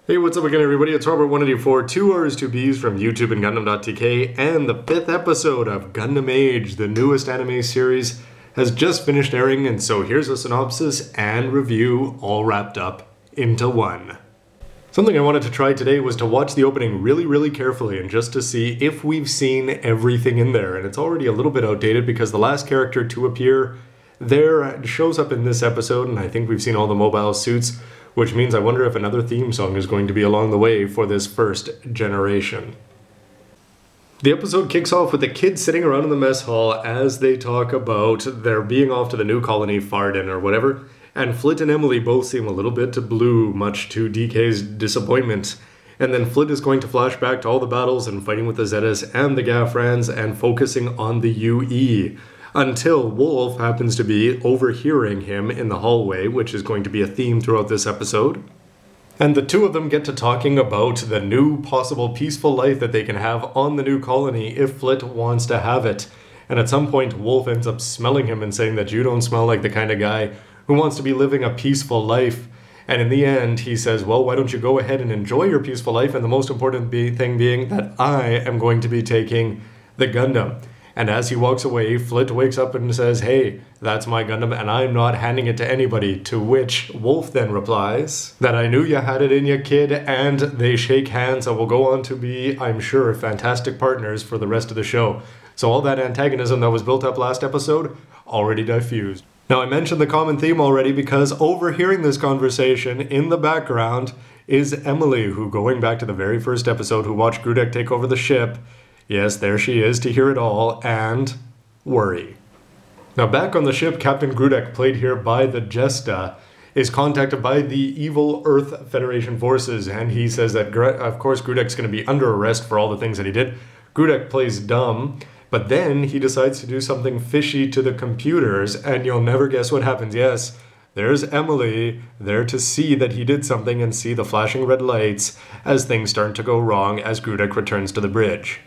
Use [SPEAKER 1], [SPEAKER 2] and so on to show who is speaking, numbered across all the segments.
[SPEAKER 1] Hey, what's up again, everybody? It's Robert184, 2Rs, 2Bs from YouTube and gundam.tk, and the 5th episode of Gundam Age, the newest anime series, has just finished airing, and so here's a synopsis and review all wrapped up into one. Something I wanted to try today was to watch the opening really carefully and just to see if we've seen everything in there, and it's already a little bit outdated because the last character to appear there shows up in this episode, and I think we've seen all the mobile suits, which means I wonder if another theme song is going to be along the way for this first generation. The episode kicks off with the kids sitting around in the mess hall as they talk about their being off to the new colony, Farden or whatever, and Flit and Emily both seem a little bit blue, much to DK's disappointment. And then Flit is going to flash back to all the battles and fighting with the Zetas and the Gafrans and focusing on the UE. Until Wolf happens to be overhearing him in the hallway, which is going to be a theme throughout this episode. And the two of them get to talking about the new possible peaceful life that they can have on the new colony if Flit wants to have it. And at some point, Wolf ends up smelling him and saying that you don't smell like the kind of guy who wants to be living a peaceful life. And in the end, he says, well, why don't you go ahead and enjoy your peaceful life? And the most important thing being that I am going to be taking the Gundam. And as he walks away, Flit wakes up and says, hey, that's my Gundam and I'm not handing it to anybody, to which Wolf then replies that I knew you had it in you, kid, and they shake hands and will go on to be, I'm sure, fantastic partners for the rest of the show. So all that antagonism that was built up last episode, already diffused. Now I mentioned the common theme already because overhearing this conversation in the background is Emily, who, going back to the very first episode, who watched Grudek take over the ship. Yes, there she is to hear it all, and worry. Now back on the ship, Captain Grudek, played here by the Jesta, is contacted by the evil Earth Federation forces, and he says that, of course, Grudek's going to be under arrest for all the things that he did. Grudek plays dumb, but then he decides to do something fishy to the computers, and you'll never guess what happens. Yes, there's Emily there to see that he did something and see the flashing red lights as things start to go wrong as Grudek returns to the bridge.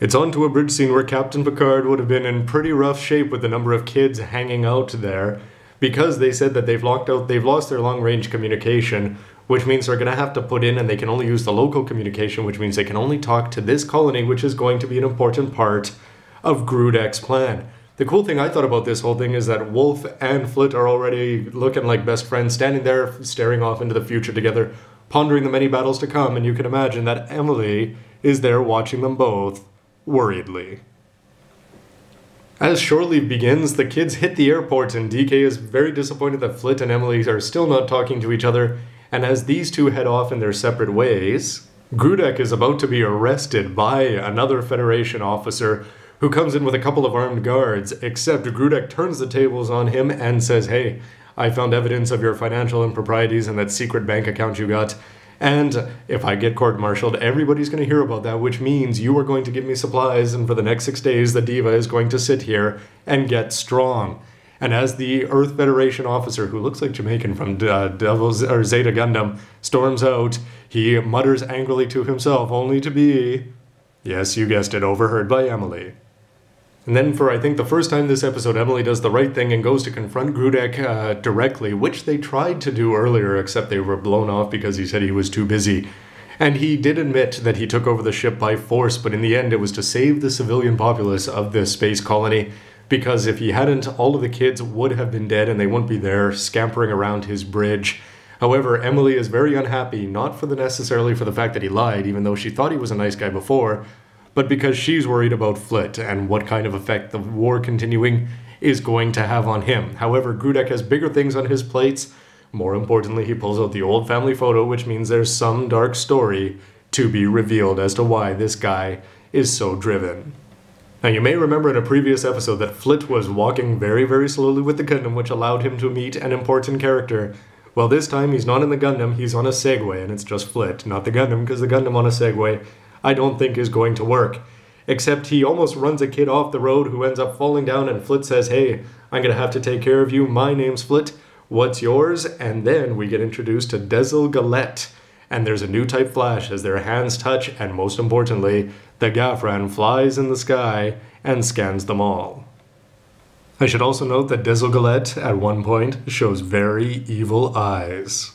[SPEAKER 1] It's on to a bridge scene where Captain Picard would have been in pretty rough shape with the number of kids hanging out there because they said that they've lost their long-range communication, which means they're going to have to put in and they can only use the local communication, which means they can only talk to this colony, which is going to be an important part of Grudek's plan. The cool thing I thought about this whole thing is that Wolf and Flit are already looking like best friends, standing there staring off into the future together, pondering the many battles to come, and you can imagine that Emily is there watching them both worriedly. As shore leave begins, the kids hit the airport and DK is very disappointed that Flit and Emily are still not talking to each other, and as these two head off in their separate ways, Grudek is about to be arrested by another Federation officer who comes in with a couple of armed guards, except Grudek turns the tables on him and says, hey, I found evidence of your financial improprieties and that secret bank account you got, and if I get court-martialed, everybody's going to hear about that, which means you are going to give me supplies, and for the next 6 days, the diva is going to sit here and get strong. And as the Earth Federation officer, who looks like Jamaican from Zeta Gundam, storms out, he mutters angrily to himself, only to be, yes, you guessed it, overheard by Emily. And then for, I think, the first time this episode, Emily does the right thing and goes to confront Grudek directly, which they tried to do earlier, except they were blown off because he said he was too busy. And he did admit that he took over the ship by force, but in the end it was to save the civilian populace of this space colony, because if he hadn't, all of the kids would have been dead and they wouldn't be there scampering around his bridge. However, Emily is very unhappy, not necessarily for the fact that he lied, even though she thought he was a nice guy before, but because she's worried about Flit and what kind of effect the war continuing is going to have on him. However, Grudek has bigger things on his plates. More importantly, he pulls out the old family photo, which means there's some dark story to be revealed as to why this guy is so driven. Now, you may remember in a previous episode that Flit was walking very slowly with the Gundam, which allowed him to meet an important character. Well, this time he's not in the Gundam, he's on a Segway, and it's just Flit, not the Gundam, because the Gundam on a Segway I don't think is going to work. Except he almost runs a kid off the road who ends up falling down, and Flit says, hey, I'm going to have to take care of you, my name's Flit, what's yours? And then we get introduced to Desil Galette, and there's a new type flash as their hands touch, and most importantly, the Gafran flies in the sky and scans them all. I should also note that Desil Galette at one point shows very evil eyes.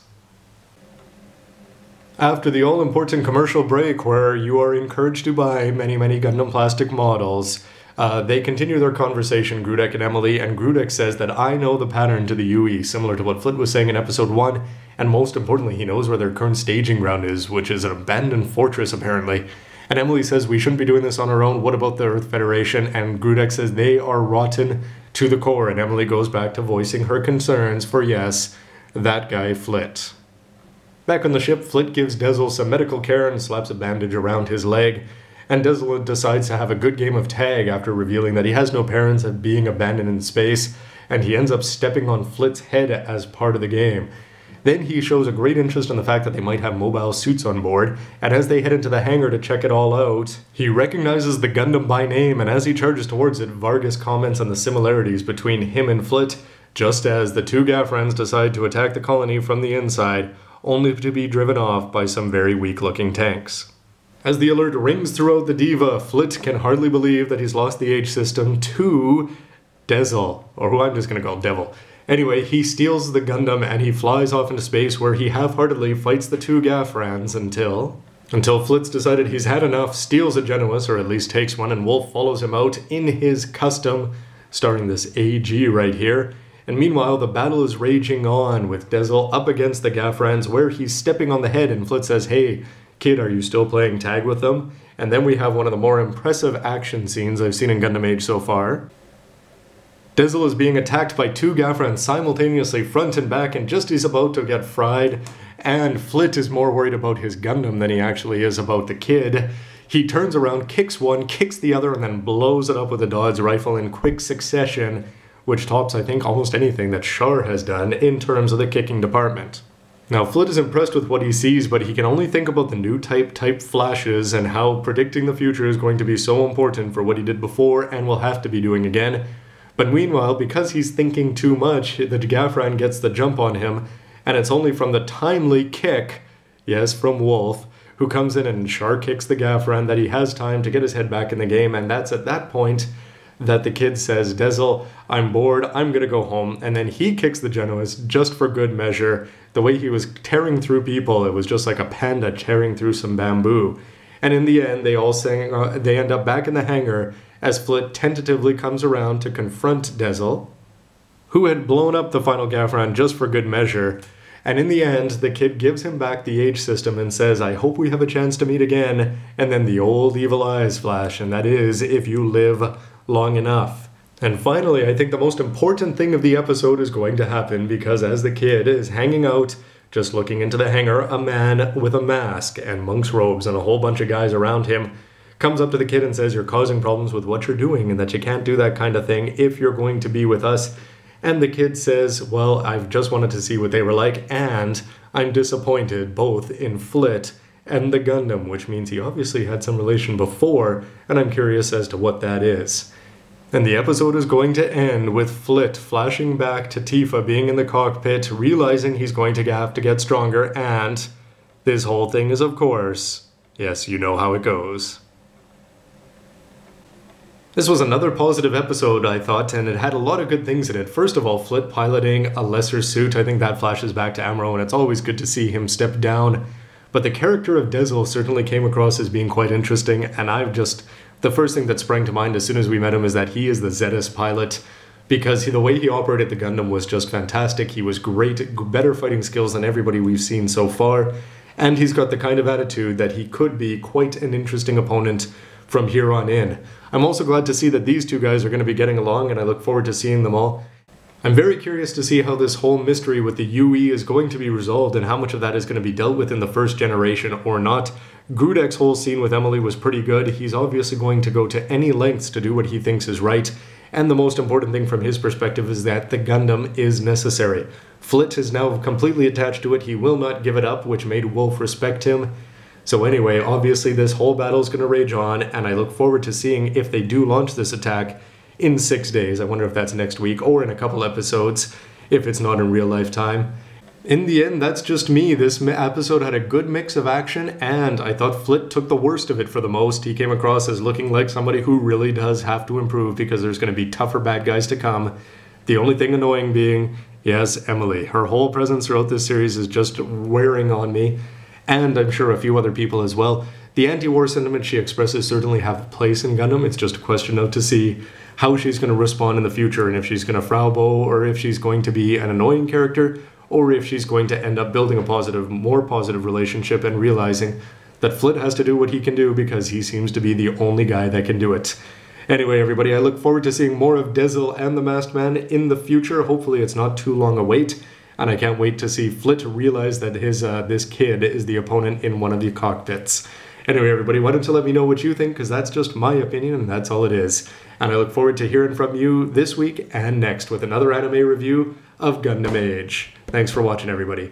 [SPEAKER 1] After the all-important commercial break where you are encouraged to buy many Gundam plastic models, they continue their conversation, Grudek and Emily, and Grudek says that I know the pattern to the UE, similar to what Flit was saying in episode 1, and most importantly, he knows where their current staging ground is, which is an abandoned fortress apparently. And Emily says we shouldn't be doing this on our own, what about the Earth Federation? And Grudek says they are rotten to the core, and Emily goes back to voicing her concerns for, yes, that guy Flit. Back on the ship, Flit gives Dezel some medical care and slaps a bandage around his leg, and Dezel decides to have a good game of tag after revealing that he has no parents and being abandoned in space, and he ends up stepping on Flit's head as part of the game. Then he shows a great interest in the fact that they might have mobile suits on board, and as they head into the hangar to check it all out, he recognizes the Gundam by name, and as he charges towards it, Vargas comments on the similarities between him and Flit, just as the two Gafrans decide to attack the colony from the inside, only to be driven off by some very weak-looking tanks. As the alert rings throughout the Diva, Flit can hardly believe that he's lost the Age system to Dezel, or who I'm just going to call Devil. Anyway, he steals the Gundam and he flies off into space where he half-heartedly fights the two Gafrans until Flit's decided he's had enough, steals a Genuis, or at least takes one, and Wolf follows him out in his custom, starting this AG right here. And meanwhile, the battle is raging on with Dezel up against the Gafrans where he's stepping on the head and Flit says, "Hey, kid, are you still playing tag with them?" And then we have one of the more impressive action scenes I've seen in Gundam Age so far. Dezel is being attacked by two Gafrans simultaneously front and back, and just he's about to get fried, and Flit is more worried about his Gundam than he actually is about the kid. He turns around, kicks one, kicks the other, and then blows it up with a Dodge rifle in quick succession, which tops, I think, almost anything that Char has done in terms of the kicking department. Now, Flit is impressed with what he sees, but he can only think about the new type flashes and how predicting the future is going to be so important for what he did before and will have to be doing again. But meanwhile, because he's thinking too much, the Gafran gets the jump on him, and it's only from the timely kick, yes, from Wolf, who comes in and Char kicks the Gafran, that he has time to get his head back in the game, and that's at that point that the kid says, "Dezel, I'm bored, I'm gonna go home," and then he kicks the Genuis just for good measure. The way he was tearing through people, it was just like a panda tearing through some bamboo. And in the end, they end up back in the hangar as Flit tentatively comes around to confront Dezel, who had blown up the final Gafran just for good measure. And in the end, the kid gives him back the Age system and says, "I hope we have a chance to meet again." And then the old evil eyes flash, and that is, if you live long enough. And finally, I think the most important thing of the episode is going to happen, because as the kid is hanging out, just looking into the hangar, a man with a mask and monk's robes and a whole bunch of guys around him comes up to the kid and says, "You're causing problems with what you're doing and that you can't do that kind of thing if you're going to be with us." And the kid says, "Well, I've just wanted to see what they were like, and I'm disappointed both in Flit and the Gundam," which means he obviously had some relation before, and I'm curious as to what that is. And the episode is going to end with Flit flashing back to Tifa being in the cockpit, realizing he's going to have to get stronger, and this whole thing is, of course, yes, you know how it goes. This was another positive episode, I thought, and it had a lot of good things in it. First of all, Flit piloting a lesser suit, I think that flashes back to Amuro, and it's always good to see him step down. But the character of Dezel certainly came across as being quite interesting, and the first thing that sprang to mind as soon as we met him is that he is the Zetas pilot, because the way he operated the Gundam was just fantastic. He was great, better fighting skills than everybody we've seen so far, and he's got the kind of attitude that he could be quite an interesting opponent from here on in. I'm also glad to see that these two guys are going to be getting along, and I look forward to seeing them all. I'm very curious to see how this whole mystery with the UE is going to be resolved and how much of that is going to be dealt with in the first generation or not. Grudek's whole scene with Emily was pretty good. He's obviously going to go to any lengths to do what he thinks is right, and the most important thing from his perspective is that the Gundam is necessary. Flit is now completely attached to it. He will not give it up, which made Wolf respect him. So anyway, obviously this whole battle is going to rage on, and I look forward to seeing if they do launch this attack in 6 days. I wonder if that's next week or in a couple episodes, if it's not in real life time. In the end, that's just me. This episode had a good mix of action, and I thought Flit took the worst of it for the most. He came across as looking like somebody who really does have to improve because there's going to be tougher bad guys to come. The only thing annoying being, yes, Emily. Her whole presence throughout this series is just wearing on me. and I'm sure a few other people as well. The anti-war sentiment she expresses certainly have a place in Gundam. It's just a question now to see how she's going to respond in the future, and if she's going to Fraubo, or if she's going to be an annoying character, or if she's going to end up building a positive, more positive relationship and realizing that Flit has to do what he can do because he seems to be the only guy that can do it. Anyway, everybody, I look forward to seeing more of Desil and the Masked Man in the future. Hopefully it's not too long a wait, and I can't wait to see Flit realize that his this kid is the opponent in one of the cockpits. Anyway, everybody, why don't you let me know what you think, because that's just my opinion, and that's all it is. And I look forward to hearing from you this week and next with another anime review of Gundam Age. Thanks for watching, everybody.